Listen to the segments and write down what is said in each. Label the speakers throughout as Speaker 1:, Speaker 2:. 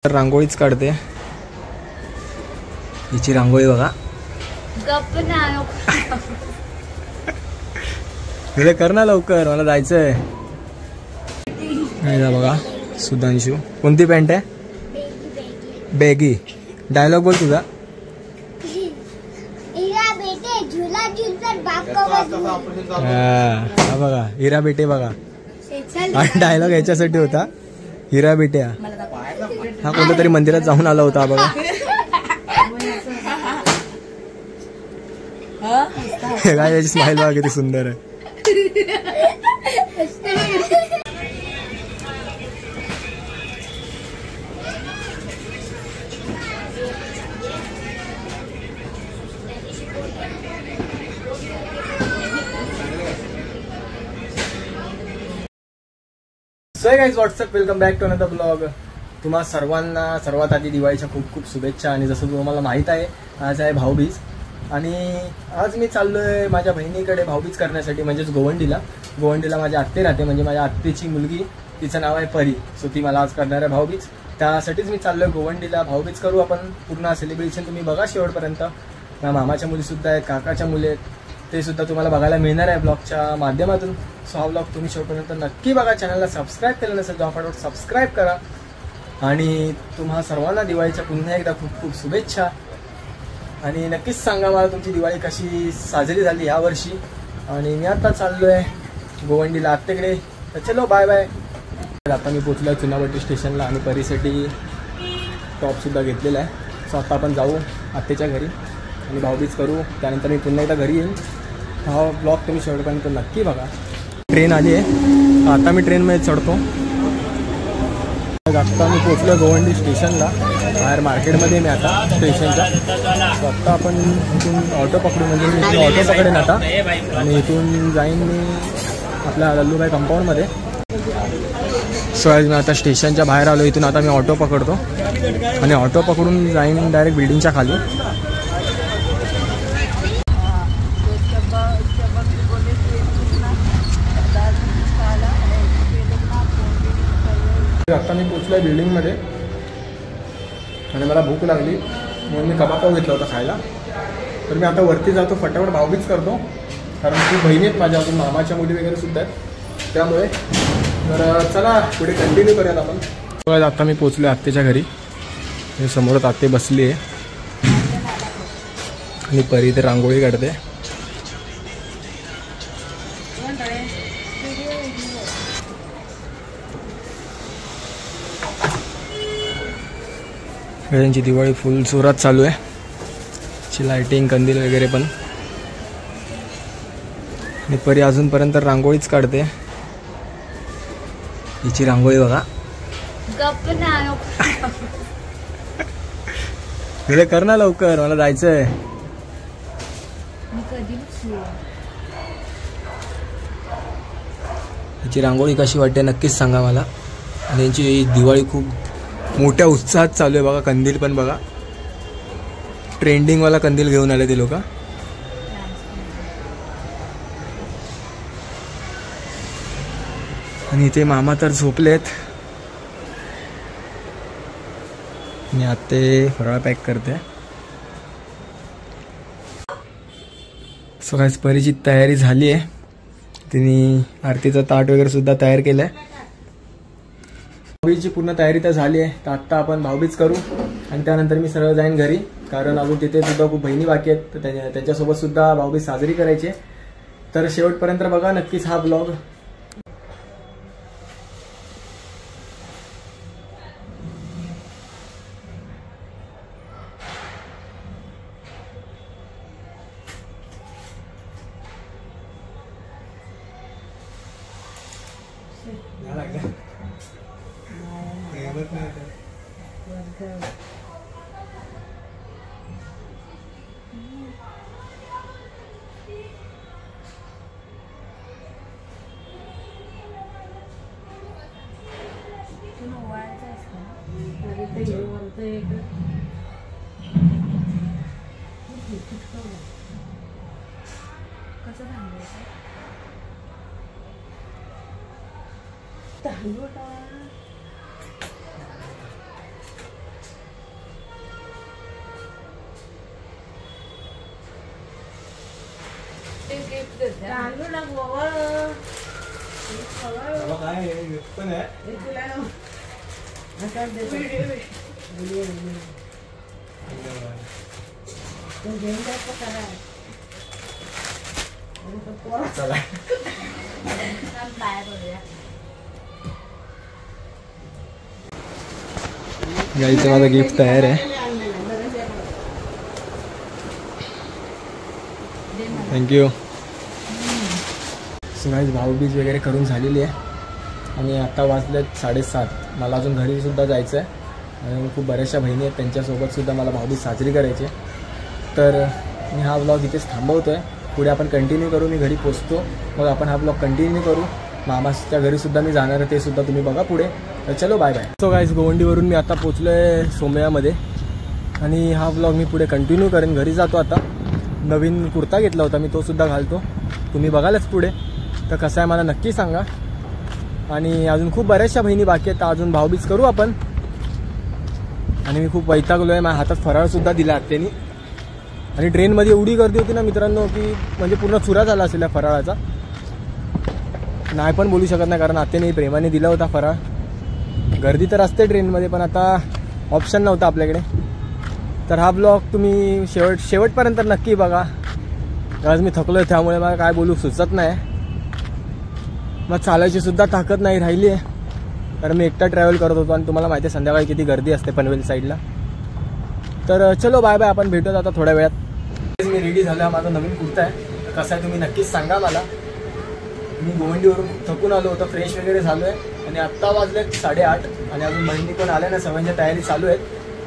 Speaker 1: रांगोळीच काढते. हिची रांगोळी बघा.
Speaker 2: गप्प ना
Speaker 1: तुला कर ना लवकर, मला जायचंय. बघा सुधांशू, कोणती पॅन्ट आहे? बेगी. डायलॉग बोल तुझा. हा बघा हिरा बेटे बघा. डायलॉग याच्यासाठी होता, हिरा बेटे. हा कोणत्या तरी मंदिरात जाऊन आला होता बघा. काय याची स्माइल बघा किती सुंदर आहे. So guys what's up, welcome back to another blog. तुम्हा सर्वांना सर्वात आधी दिवाळीच्या खूप खूप शुभेच्छा. आणि जसं तुम्हाला माहीत आहे, आज आहे भाऊबीज. आणि आज मी चाललोय माझ्या बहिणीकडे भाऊबीज करण्यासाठी, म्हणजेच गोवंडीला. गोवंडीला माझी आत्ते राहते, म्हणजे माझ्या आत्तेची मुलगी, तिचं नाव आहे परी. सो ती मला आज करणार आहे भाऊबीज. त्यासाठीच मी चाललोय गोवंडीला. भाऊबीज करू आपण. पूर्ण सेलिब्रेशन तुम्ही बघा शेवटपर्यंत. माझ्या मामाच्या मुलीसुद्धा आहेत, काकाच्या मुली आहेत, ते सुद्धा तुम्हाला बघायला मिळणार आहे ब्लॉगच्या माध्यमातून. सो हा ब्लॉग तुम्ही शेवटपर्यंत नक्की बघा. चॅनलला सबस्क्राईब केलं नसेल तर फटाफट सबस्क्राईब करा. आणि तुम्हा सर्वांना दिवाळीच्या पुन्हा एकदा खूप खूप शुभेच्छा. आणि नक्कीच सांगा मला तुमची दिवाळी कशी साजरी झाली यावर्षी. आणि मी आता चाललोय गोवंडीला आत्तेकडे. तर चलो बाय बाय. आता मी पोचलो आहे चुनाभट्टी स्टेशनला आणि परीसाठी टॉपसुद्धा घेतलेला आहे. सो आता आपण जाऊ आत्तेच्या घरी आणि भाऊबीज करू. त्यानंतर मी पुन्हा एकदा घरी येईन. हा ब्लॉग तुम्ही शेवटपर्यंत नक्की बघा. ट्रेन आली आहे, आता मी ट्रेनमध्ये चढतो. आता मी पोचलो गोवंडी स्टेशनला. बाहेर मार्केटमध्ये मी आता स्टेशनच्या. आता आपण इथून ऑटो पकडू, म्हणजे मी इथून ऑटो पकडेन आता. आणि इथून जाईन मी आपल्या लल्लूबाई कंपाऊंडमध्ये. सो आज मी आता स्टेशनच्या बाहेर आलो. इथून आता मी ऑटो पकडतो आणि ऑटो पकडून जाईन डायरेक्ट बिल्डिंगच्या खाली. आता मी पोचलो आहे बिल्डिंगमध्ये आणि मला भूक लागली म्हणून मी कबाब घेतला होता खायला. तर मी आता वरती जातो, फटाफट भाऊबीज करतो. कारण खूप बहिणी आहेत माझ्या, अजून मामाच्या मुली वगैरे सुद्धा आहेत त्यामुळे. तर चला पुढे कंटिन्यू करूयात आपण. आता मी पोचलो आहे आत्तेच्या घरी. समोरच आत्ते बसली आहे आणि परी ते रांगोळी काढते. त्यांची दिवाळी फुल जोरात चालू आहे. ची लाइटिंग, कंदील वगैरे पण. आणि परी अजूनपर्यंत रांगोळीच काढते. हिची रांगोळी बघा.
Speaker 2: गप्प ना
Speaker 1: तुला कर ना लवकर, मला जायचंय. हिची रांगोळी कशी वाटते नक्कीच सांगा मला. आणि यांची दिवाळी खूप मोठ्या उत्साहात चालू आहे बघा. कंदील पण बघा, ट्रेंडिंगवाला कंदील घेऊन आले ते लोक. आणि इथे मामा तर झोपलेत. मी आत्ते फराळ पॅक करते. सो गाइस परीची तयारी झाली आहे. तिने आरतीचं ताट वगैरे सुद्धा तयार केलंय. भाऊबीजची पूर्ण तयारी तर झाली आहे. तर आत्ता आपण भाऊबीज करू आणि त्यानंतर मी सरळ जाईन घरी. कारण अजून तिथे सुद्धा खूप बहिणी बाकी आहेत, तर त्यांच्यासोबत सुद्धा भाऊबीज साजरी करायची आहे. तर शेवटपर्यंत बघा नक्कीच हा ब्लॉग.
Speaker 2: ते गिफ्ट देते. बाय बोलूया.
Speaker 1: गाईचं माझं गिफ्ट तयार आहे. थँक्यू. सो गाईज भाऊबीज वगैरे करून झालेली आहे आणि आता वाजलेत 7:30. मला अजून घरी सुद्धा जायचं आहे आणि खूप बऱ्याचशा बहिणी आहेत, त्यांच्यासोबतसुद्धा मला भाऊबीज साजरी करायची आहे. तर मी हा ब्लॉग इथेच थांबवतो आहे. पुढे आपण कंटिन्यू करू. मी घरी पोचतो, मग आपण हा ब्लॉग कंटिन्यू करू. मामाच्या घरीसुद्धा मी जाणार आहे, ते सुद्धा तुम्ही बघा पुढे. तर चलो बाय बाय. सो गाईज गोवंडीवरून मी आता पोचलो आहे सोमयामध्ये आणि हा ब्लॉग मी पुढे कंटिन्यू करेन. घरी जातो आता. नवीन कुर्ता घेतला होता मी, तो सुद्धा घालतो, तुम्ही बघालच पुढे. तर कसं आहे मला नक्की सांगा. आणि अजून खूप बऱ्याचशा बहिणी बाकी आहेत, तर अजून भाऊबीज करू आपण. आणि मी खूप वैतागलो आहे. माझ्या हातात फराळसुद्धा दिला आत्यानी. आणि ट्रेनमध्ये एवढी गर्दी होती ना मित्रांनो की म्हणजे पूर्ण चुरा झाला असेल या फराळाचा. नाही पण बोलू शकत नाही कारण आत्याने प्रेमाने दिला होता फराळ. गर्दी तर असते ट्रेनमध्ये, पण आता ऑप्शन नव्हता आपल्याकडे. तर हा ब्लॉग तुम्ही शेवटपर्यंत नक्की बघा. आज मी थकलो आहे, त्यामुळे मला काय बोलू सुचत नाही. मग चालायची सुद्धा ताकद नाही राहिली आहे, कारण मी एकटा ट्रॅव्हल करत होतो आणि तुम्हाला माहिती आहे संध्याकाळी किती गर्दी असते पनवेल साईडला. तर चलो बाय बाय, आपण भेटूत आता थोड्या वेळात. मी रेडी झालो आहे. माझा नवीन कुर्ता आहे. कसं आहे तुम्ही नक्कीच सांगा मला. मी गोवंडीवरून थकून आलो होतो, फ्रेश वगैरे झालो आहे आणि आत्ता वाजलेत 8:30 आणि अजून बहिणी पण आल्या ना, सगळ्यांच्या तयारी चालू आहेत.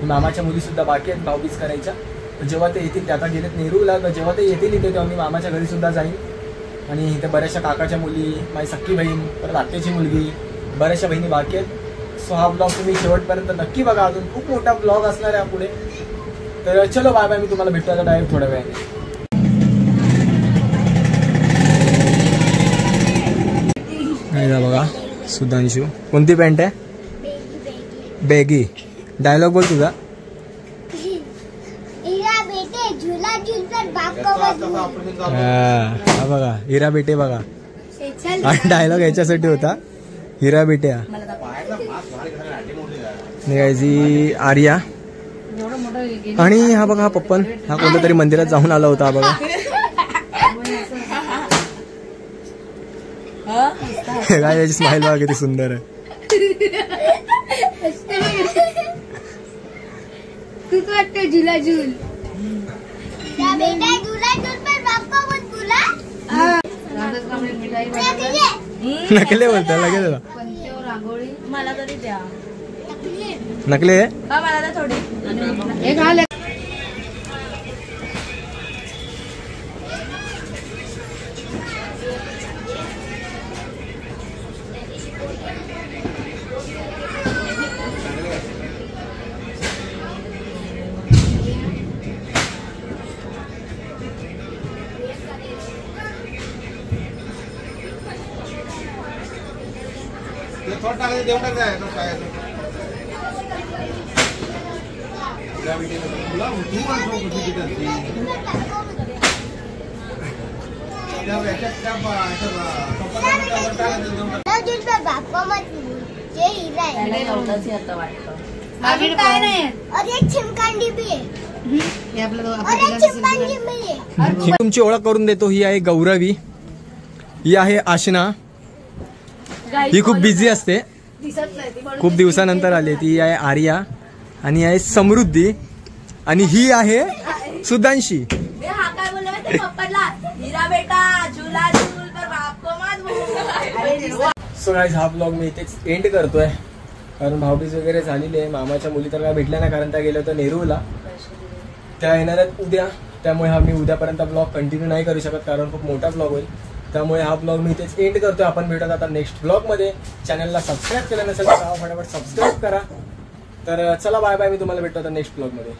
Speaker 1: मामाच्या मुलीसुद्धा बाकी आहेत भाऊबीज करायच्या. तर जेव्हा ते येतील, ते आता गेलेत नेरूला, तर जेव्हा ते येतील इथे तेव्हा मी मामाच्या घरीसुद्धा जाईन. आणि इथे बऱ्याचशा काकाच्या मुली, माझी सख्खी बहीण, परत आत्याची मुलगी, बऱ्याचशा बहिणी बाकी आहेत. सो हा ब्लॉग तुम्ही शेवटपर्यंत नक्की बघा. अजून खूप मोठा ब्लॉग असणार आहे पुढे. तर चलो बाय बाय, मी तुम्हाला भेटतो आता डायरेक्ट थोड्या वेळाने. बघा सुधांशू, कोणती पॅन्ट आहे? बेगी. डायलॉग बोल तुझा. हा बघा हिरा बेटे बघा. डायलॉग याच्यासाठी होता, हिरा बेट्या. निघायची आर्या. आणि हा बघा हा पप्पन, हा कोणत्या तरी मंदिरात जाऊन आला होता. हा बघा काय याची स्माइल बघा किती सुंदर आहे.
Speaker 2: तूच वाटतं झुला झुल.
Speaker 1: नकले बोलता लगेच
Speaker 2: रांगोळी मला तरी द्या.
Speaker 1: नकले
Speaker 2: मला तर थोडी.
Speaker 1: तुमची ओळख करून देतो. ही आहे गौरवी, ही आहे आशना. ही खूप बिझी असते, खूप दिवसानंतर आली. ती आहे आर्या आणि आहे समृद्धी आणि ही आहे सुधांशी. सो गाइस हा ब्लॉग मी इथेच एंड करतोय, कारण भाऊबीज वगैरे झालेली आहे. मामाच्या मुली तर काय भेटल्या नाही, कारण त्या गेल्या होत्या नेरूला. त्या येणार आहेत उद्या, त्यामुळे हा मी उद्यापर्यंत ब्लॉग कंटिन्यू नाही करू शकत, कारण खूप मोठा ब्लॉग होईल. त्यामुळे हा ब्लॉग मी इथेच एंड करतोय. आपण भेटत आता नेक्स्ट ब्लॉगमध्ये. चॅनलला सबस्क्राईब केलं नसेल तर फटाफट सबस्क्राईब करा. तर चला बाय बाय, मी तुम्हाला भेटतो आता नेक्स्ट ब्लॉगमध्ये.